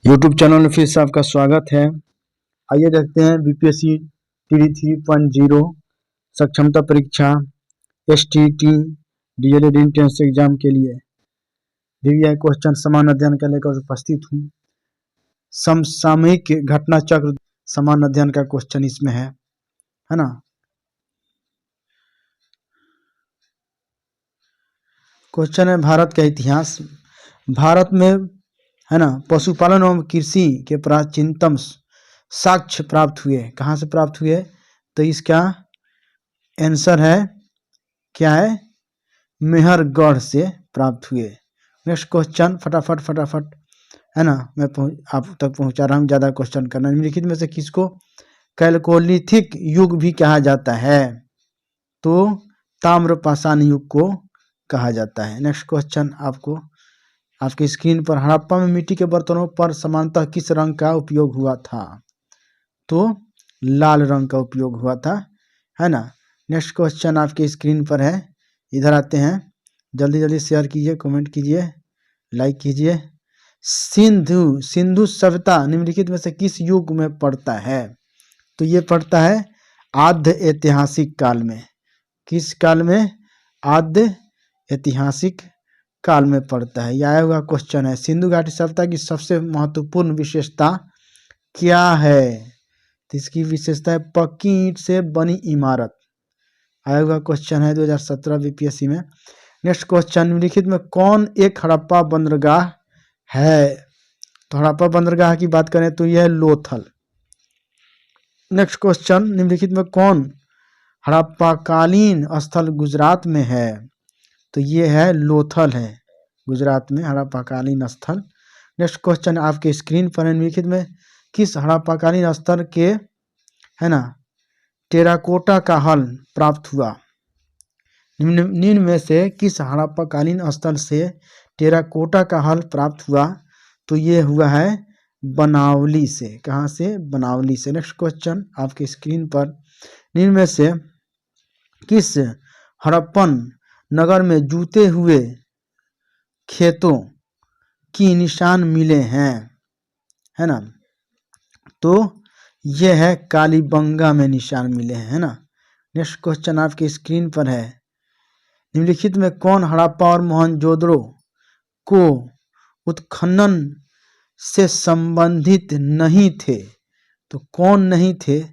YouTube channel में फिर से आपका स्वागत है। आइए देखते हैं बीपीएससी टीडी 3.0 सक्षमता परीक्षा एसटीटी डीएलएड एंट्रेंस एग्जाम के लिए वीवीआई क्वेश्चन समान अध्ययन का लेकर उपस्थित हूँ। समसामयिक घटना चक्र समान अध्ययन का क्वेश्चन इसमें है ना। क्वेश्चन है भारत का इतिहास। भारत में है ना पशुपालन एवं कृषि के प्राचीनतम साक्ष्य प्राप्त हुए। कहाँ से प्राप्त हुए? तो इसका आंसर है क्या है? मेहरगढ़ से प्राप्त हुए। नेक्स्ट क्वेश्चन फटाफट है ना, मैं आप तक पहुंचा रहा हूँ। ज़्यादा क्वेश्चन करना। निम्नलिखित में से किसको कैलकोलिथिक युग भी कहा जाता है? तो ताम्रपाषाण युग को कहा जाता है। नेक्स्ट क्वेश्चन आपको आपकी स्क्रीन पर, हड़प्पा में मिट्टी के बर्तनों पर सामान्यतः किस रंग का उपयोग हुआ था? तो लाल रंग का उपयोग हुआ था, है ना। नेक्स्ट क्वेश्चन आपकी स्क्रीन पर है, इधर आते हैं। जल्दी जल्दी शेयर कीजिए, कमेंट कीजिए, लाइक कीजिए। सिंधु सभ्यता निम्नलिखित में से किस युग में पड़ता है? तो ये पड़ता है आद्य ऐतिहासिक काल में। किस काल में? आद्य ऐतिहासिक काल में पड़ता है। यह आया हुआ क्वेश्चन है। सिंधु घाटी सभ्यता की सबसे महत्वपूर्ण विशेषता क्या है? तो इसकी विशेषता है पक्की ईंट से बनी इमारत। आया हुआ क्वेश्चन है 2017 बीपीएससी में। नेक्स्ट क्वेश्चन, निम्नलिखित में कौन एक हड़प्पा बंदरगाह है? तो हड़प्पा बंदरगाह की बात करें तो यह है लोथल। नेक्स्ट क्वेश्चन, निम्नलिखित में कौन हड़प्पाकालीन स्थल गुजरात में है? तो ये है लोथल है, गुजरात में हड़प्पाकालीन स्थल। नेक्स्ट क्वेश्चन आपके स्क्रीन पर है, निम्नलिखित में किस हड़प्पाकालीन स्थल के है ना टेराकोटा का हल प्राप्त हुआ? निम्न में से किस हड़प्पाकालीन स्थल से टेराकोटा का हल प्राप्त हुआ? तो ये हुआ है बनावली से। कहाँ से? बनावली से। नेक्स्ट क्वेश्चन आपके स्क्रीन पर, निम्न में से किस हड़प्पन नगर में जूते हुए खेतों की निशान मिले हैं? है ना, तो यह है कालीबंगा में निशान मिले हैं, है ना। नेक्स्ट क्वेश्चन आपके स्क्रीन पर है, निम्नलिखित में कौन हड़प्पा और मोहनजोदड़ो को उत्खनन से संबंधित नहीं थे? तो कौन नहीं थे?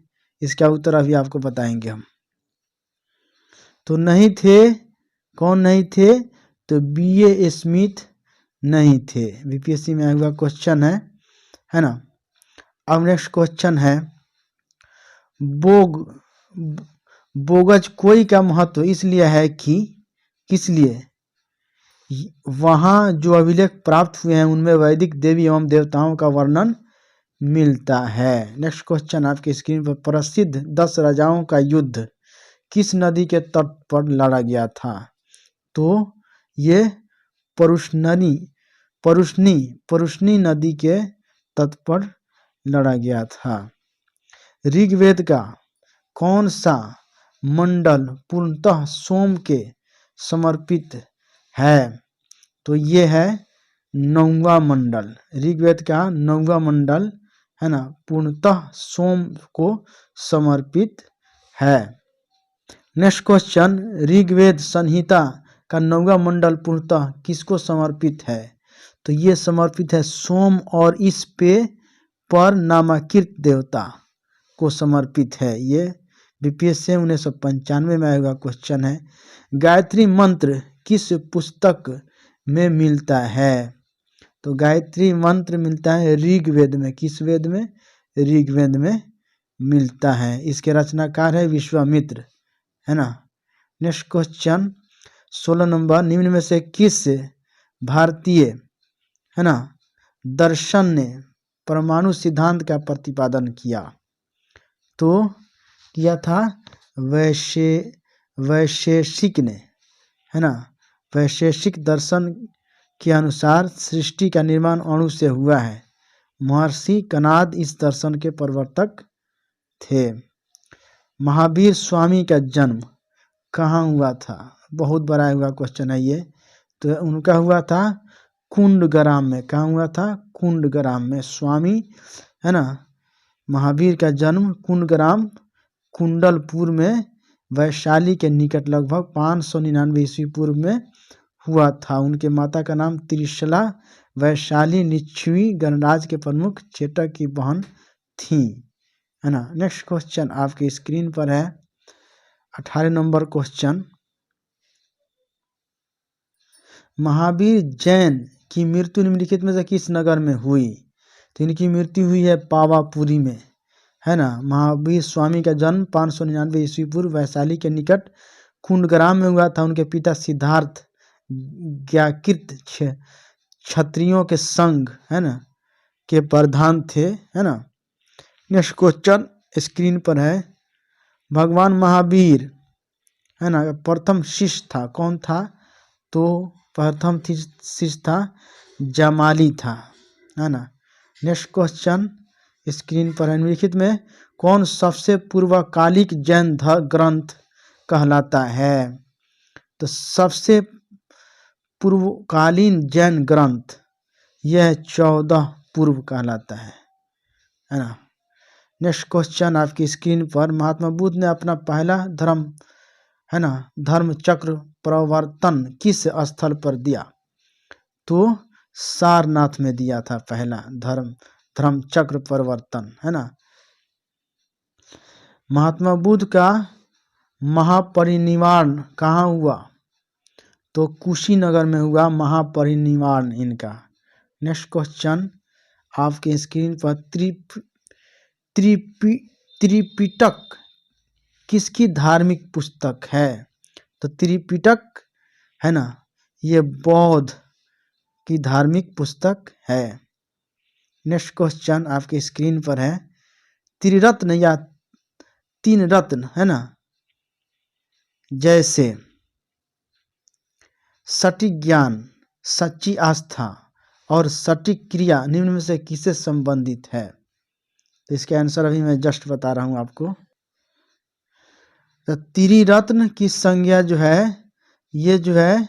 इसका उत्तर अभी आपको बताएंगे हम। तो नहीं थे, कौन नहीं थे? तो बीए स्मिथ नहीं थे। बीपीएससी में आया हुआ क्वेश्चन है ना। अब नेक्स्ट क्वेश्चन है, बोगज कोई का महत्व इसलिए है कि किस लिए? वहाँ जो अभिलेख प्राप्त हुए हैं उनमें वैदिक देवी एवं देवताओं का वर्णन मिलता है। नेक्स्ट क्वेश्चन आपकी स्क्रीन पर, प्रसिद्ध 10 राजाओं का युद्ध किस नदी के तट पर लड़ा गया था? तो ये परुष्णी नदी के तट पर लड़ा गया था। ऋग्वेद का कौन सा मंडल पूर्णतः सोम के समर्पित है? तो ये है 9वां मंडल। ऋग्वेद का 9वां मंडल है ना पूर्णतः सोम को समर्पित है। नेक्स्ट क्वेश्चन, ऋग्वेद संहिता का 9वां मंडल पूर्णतः किसको समर्पित है? तो ये समर्पित है सोम और इस पे पर नामांकित देवता को समर्पित है। ये बीपीएससी 1995 में आया हुआ क्वेश्चन है। गायत्री मंत्र किस पुस्तक में मिलता है? तो गायत्री मंत्र मिलता है ऋग्वेद में। किस वेद में? ऋग्वेद में मिलता है। इसके रचनाकार है विश्वामित्र, है ना। नेक्स्ट क्वेश्चन 16 नंबर, निम्न में से किस भारतीय है ना दर्शन ने परमाणु सिद्धांत का प्रतिपादन किया? तो किया था वैशेषिक ने, है ना। वैशेषिक दर्शन के अनुसार सृष्टि का निर्माण अणु से हुआ है। महर्षि कणाद इस दर्शन के प्रवर्तक थे। महावीर स्वामी का जन्म कहाँ हुआ था? बहुत बड़ा हुआ क्वेश्चन है ये। तो उनका हुआ था कुंडग्राम में। कहाँ हुआ था? कुंडग्राम में। स्वामी है ना महावीर का जन्म कुंडग्राम कुंडलपुर में वैशाली के निकट लगभग 599 ईस्वी पूर्व में हुआ था। उनके माता का नाम त्रिशला वैशाली लिच्छवी गणराज्य के प्रमुख चेटक की बहन थी, है ना। नेक्स्ट क्वेश्चन आपके स्क्रीन पर है 18 नंबर क्वेश्चन। महावीर जैन की मृत्यु निम्नलिखित में से किस नगर में हुई? तो इनकी मृत्यु हुई है पावापुरी में, है ना। महावीर स्वामी का जन्म 599 ईस्वी पूर्व वैशाली के निकट कुंडग्राम में हुआ था। उनके पिता सिद्धार्थ ज्ञाकृत क्षत्रियों के संघ, है ना, के प्रधान थे, है ना। नेक्स्ट क्वेश्चन स्क्रीन पर है। भगवान महावीर, है ना, प्रथम शिष्य था, कौन था? तो प्रथम शिष्य था जमाली था, है ना। नेक्स्ट क्वेश्चन स्क्रीन पर है। निम्नलिखित में कौन सबसे पूर्वकालिक जैन ग्रंथ कहलाता है? तो सबसे पूर्वकालीन जैन ग्रंथ यह 14 पूर्व कहलाता है ना। नेक्स्ट क्वेश्चन आपकी स्क्रीन पर। महात्मा बुद्ध ने अपना पहला धर्म, है ना, धर्म चक्र प्रवर्तन किस स्थल पर दिया? तो सारनाथ में दिया था पहला धर्म चक्र परिवर्तन, है ना। महात्मा बुद्ध का महापरिनिर्वाण कहाँ हुआ? तो कुशीनगर में हुआ महापरिनिर्वाण इनका। नेक्स्ट क्वेश्चन आपके स्क्रीन पर। त्रिपिटक किसकी धार्मिक पुस्तक है? तो त्रिपिटक, है ना, ये बौद्ध की धार्मिक पुस्तक है। नेक्स्ट क्वेश्चन आपके स्क्रीन पर है। त्रिरत्न या 3 रत्न, है ना, जैसे सटीक ज्ञान, सच्ची आस्था और सटीक क्रिया निम्न में से किससे संबंधित है? तो इसके आंसर अभी मैं जस्ट बता रहा हूं आपको। तो त्रिरत्न की संज्ञा जो है ये जो है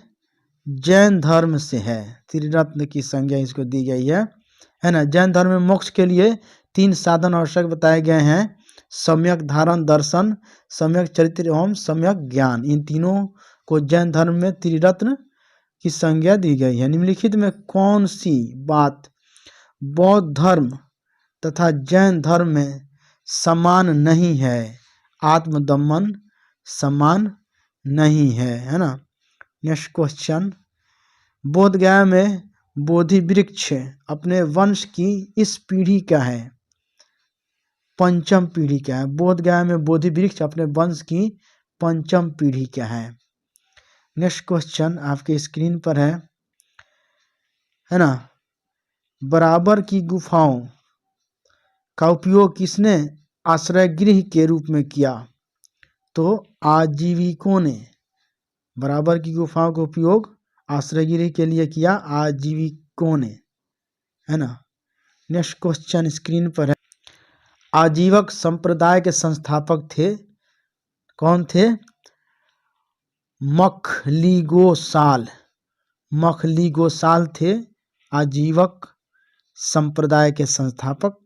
जैन धर्म से है। त्रिरत्न की संज्ञा इसको दी गई है ना। जैन धर्म में मोक्ष के लिए 3 साधन आवश्यक बताए गए हैं। सम्यक धारण दर्शन, सम्यक चरित्र एवं सम्यक ज्ञान। इन तीनों को जैन धर्म में त्रिरत्न की संज्ञा दी गई है। निम्नलिखित में कौन सी बात बौद्ध धर्म तथा जैन धर्म में समान नहीं है? आत्मदमन समान नहीं है ना। Next question. बोधगया में बोधि वृक्ष अपने वंश की इस पीढ़ी का है, पंचम पीढ़ी का है। बोधगया में बोधि वृक्ष अपने वंश की पंचम पीढ़ी का है। नेक्स्ट क्वेश्चन आपके स्क्रीन पर है ना। बराबर की गुफाओं का उपयोग किसने आश्रय गृह के रूप में किया? तो आजीविकों ने बराबर की गुफाओं का उपयोग आश्रय गृह के लिए किया, आजीविकों ने, है ना। नेक्स्ट क्वेश्चन स्क्रीन पर है। आजीवक संप्रदाय के संस्थापक थे, कौन थे? मखलिगोसाल थे आजीवक संप्रदाय के संस्थापक।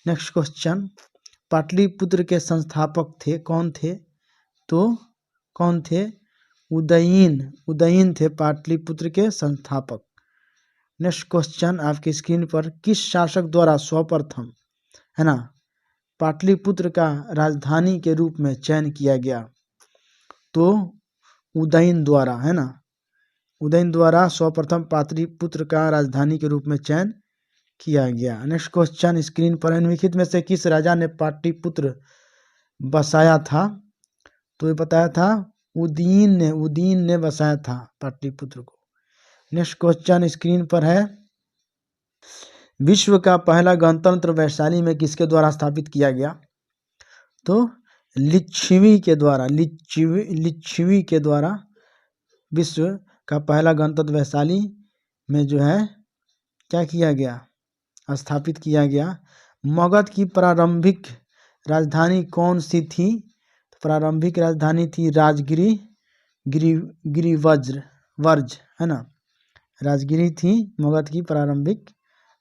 Next question. पाटलिपुत्र के संस्थापक थे, कौन थे? तो कौन थे? उदयीन थे पाटलिपुत्र के संस्थापक। नेक्स्ट क्वेश्चन आपकी स्क्रीन पर। किस शासक द्वारा सर्वप्रथम, है ना, पाटलिपुत्र का राजधानी के रूप में चयन किया गया? तो उदयीन द्वारा, है ना। उदयीन द्वारा सर्वप्रथम पाटलिपुत्र का राजधानी के रूप में चयन किया गया। नेक्स्ट क्वेश्चन स्क्रीन पर। निम्नलिखित में से किस राजा ने पाटलिपुत्र बसाया था? तो ये बताया था उदयीन ने बसाया था पाटलिपुत्र को। नेक्स्ट क्वेश्चन स्क्रीन पर है। विश्व का पहला गणतंत्र वैशाली में किसके द्वारा स्थापित किया गया? तो लिच्छवी के द्वारा विश्व का पहला गणतंत्र वैशाली में जो है क्या किया गया? स्थापित किया गया। मगध की प्रारंभिक राजधानी कौन सी थी? प्रारंभिक राजधानी थी राजगिरी, गिरिवर्ज, है ना। राजगिरी थी मगध की प्रारंभिक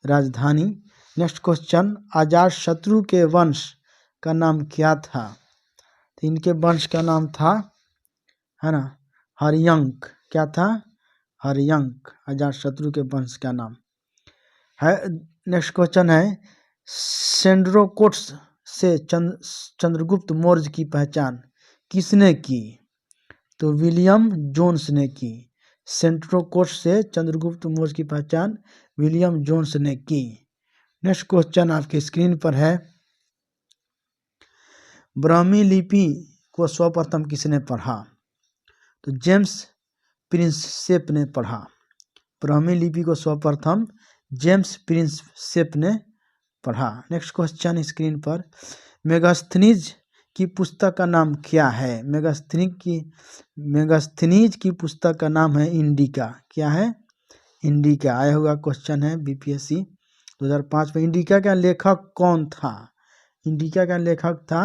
राजधानी। नेक्स्ट क्वेश्चन, अजातशत्रु के वंश का नाम क्या था? तो इनके वंश का नाम था, है ना, हर्यंक। क्या था? हर्यंक, अजातशत्रु के वंश का नाम है। नेक्स्ट क्वेश्चन है, सेंड्रोकोट्स से चंद्रगुप्त मौर्य की पहचान किसने की? तो विलियम जोन्स ने की। सेंड्रोकोट्स से चंद्रगुप्त मौर्य की पहचान विलियम जोन्स ने की। नेक्स्ट क्वेश्चन आपके स्क्रीन पर है, ब्राह्मी लिपि को सर्वप्रथम किसने पढ़ा? तो जेम्स प्रिंसेप ने पढ़ा। ब्राह्मी लिपि को सर्वप्रथम जेम्स प्रिंसेप ने पढ़ा। नेक्स्ट क्वेश्चन स्क्रीन पर, मेगास्थनीज की पुस्तक का नाम क्या है? मेगास्थनीज की पुस्तक का नाम है इंडिका। क्या है? इंडिका। आया हुआ क्वेश्चन है बीपीएससी 2005 में। इंडिका का लेखक कौन था? इंडिका का लेखक था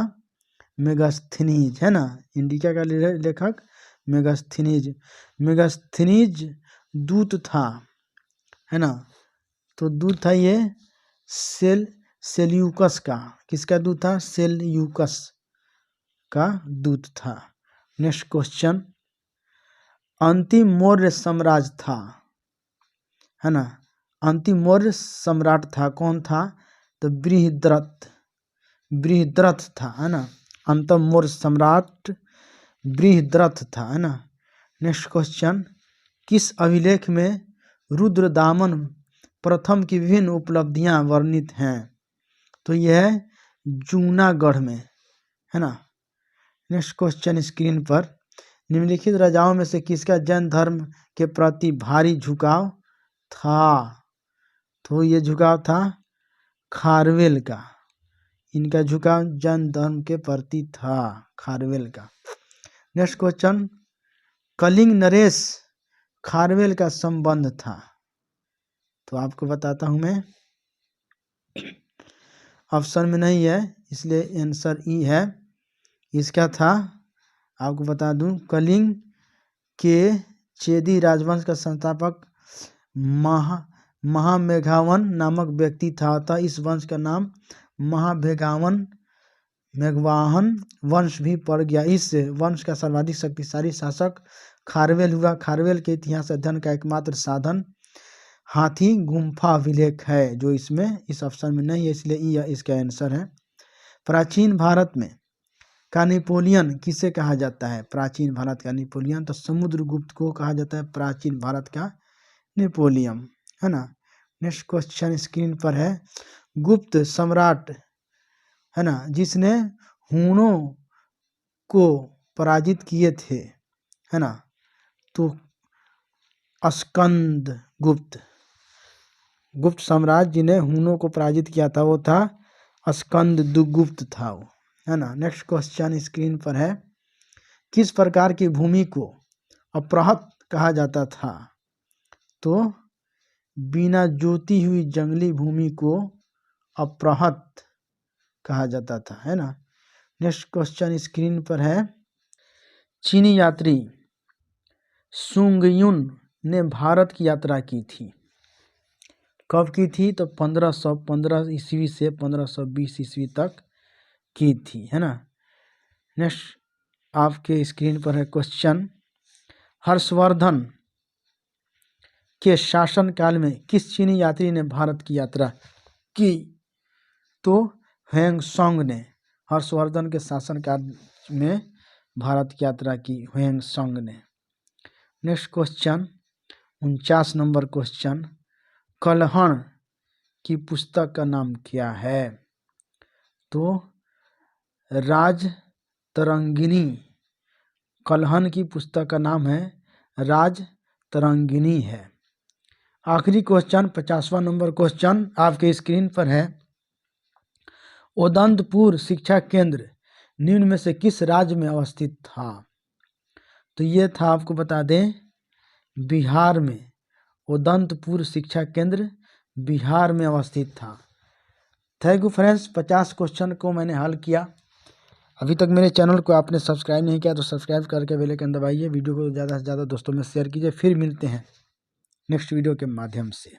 मेगास्थनीज, है ना। इंडिका का लेखक मेगास्थनीज। मेगास्थनीज दूत था, है ना। तो दूत था ये सेल्यूकस का। किसका दूत था? सेल्यूकस का दूत था। नेक्स्ट क्वेश्चन, अंतिम मौर्य साम्राज्य था, है ना। अंतिम मौर्य सम्राट था, कौन था? तो बृहद्रथ था, है ना। अंतिम मौर्य सम्राट बृहद्रथ था, है ना। नेक्स्ट क्वेश्चन, किस अभिलेख में रुद्रदामन प्रथम की विभिन्न उपलब्धियां वर्णित हैं? तो यह है जूनागढ़ में, है ना। नेक्स्ट क्वेश्चन स्क्रीन पर, निम्नलिखित राजाओं में से किसका जैन धर्म के प्रति भारी झुकाव था? तो ये झुकाव था खारवेल का। इनका झुकाव जैन धर्म के प्रति था, खारवेल का। नेक्स्ट क्वेश्चन, कलिंग नरेश खारवेल का संबंध था? तो आपको बताता हूं मैं, ऑप्शन में नहीं है इसलिए आंसर ई है। इसका था, आपको बता दूं, कलिंग के चेदी राजवंश का संस्थापक महामेघावन नामक व्यक्ति था, अतः इस वंश का नाम मेघवाहन वंश भी पड़ गया। इस वंश का सर्वाधिक शक्तिशाली शासक खारवेल हुआ। खारवेल के इतिहास अध्ययन का एकमात्र साधन हाथी गुम्फा अभिलेख है, जो इसमें इस ऑप्शन में नहीं है, इसलिए ये इसका आंसर है। प्राचीन भारत में का नेपोलियन किसे कहा जाता है? प्राचीन भारत का नेपोलियन तो समुद्रगुप्त को कहा जाता है प्राचीन भारत का नेपोलियन, है ना। नेक्स्ट क्वेश्चन स्क्रीन पर है, गुप्त सम्राट, है ना, जिसने हुनों को पराजित किए थे, है ना। तो स्कंद गुप्त, गुप्त सम्राट जिन्हें हुनों को पराजित किया था वो था स्कंदगुप्त था वो, है ना। नेक्स्ट क्वेश्चन स्क्रीन पर है, किस प्रकार की भूमि को अपृहत कहा जाता था? तो बिना जोती हुई जंगली भूमि को अपृहत कहा जाता था, है ना। नेक्स्ट क्वेश्चन स्क्रीन पर है, चीनी यात्री सुंगयुन ने भारत की यात्रा की थी, कब की थी? तो 1515 ईस्वी से 1520 ईस्वी तक की थी, है ना। नेक्स्ट आपके स्क्रीन पर है क्वेश्चन, हर्षवर्धन के शासनकाल में किस चीनी यात्री ने भारत की यात्रा की? तो ह्वेंगसांग ने हर्षवर्धन के शासनकाल में भारत की यात्रा की, ह्वेंगसांग ने। Next question 49 number question, Kalhana की पुस्तक का नाम क्या है? तो राजतरंगिणी। कल्हण की पुस्तक का नाम है राजतरंगिणी है। आखिरी क्वेश्चन 50वां नंबर क्वेश्चन आपके स्क्रीन पर है, उदंतपुर शिक्षा केंद्र निम्न में से किस राज्य में अवस्थित था? तो ये था, आपको बता दें, बिहार में। उदंतपुर शिक्षा केंद्र बिहार में अवस्थित था। थैंक यू फ्रेंड्स, 50 क्वेश्चन को मैंने हल किया। अभी तक मेरे चैनल को आपने सब्सक्राइब नहीं किया तो सब्सक्राइब करके बेल आइकन दबाइए, वीडियो को ज़्यादा से ज़्यादा दोस्तों में शेयर कीजिए। फिर मिलते हैं नेक्स्ट वीडियो के माध्यम से।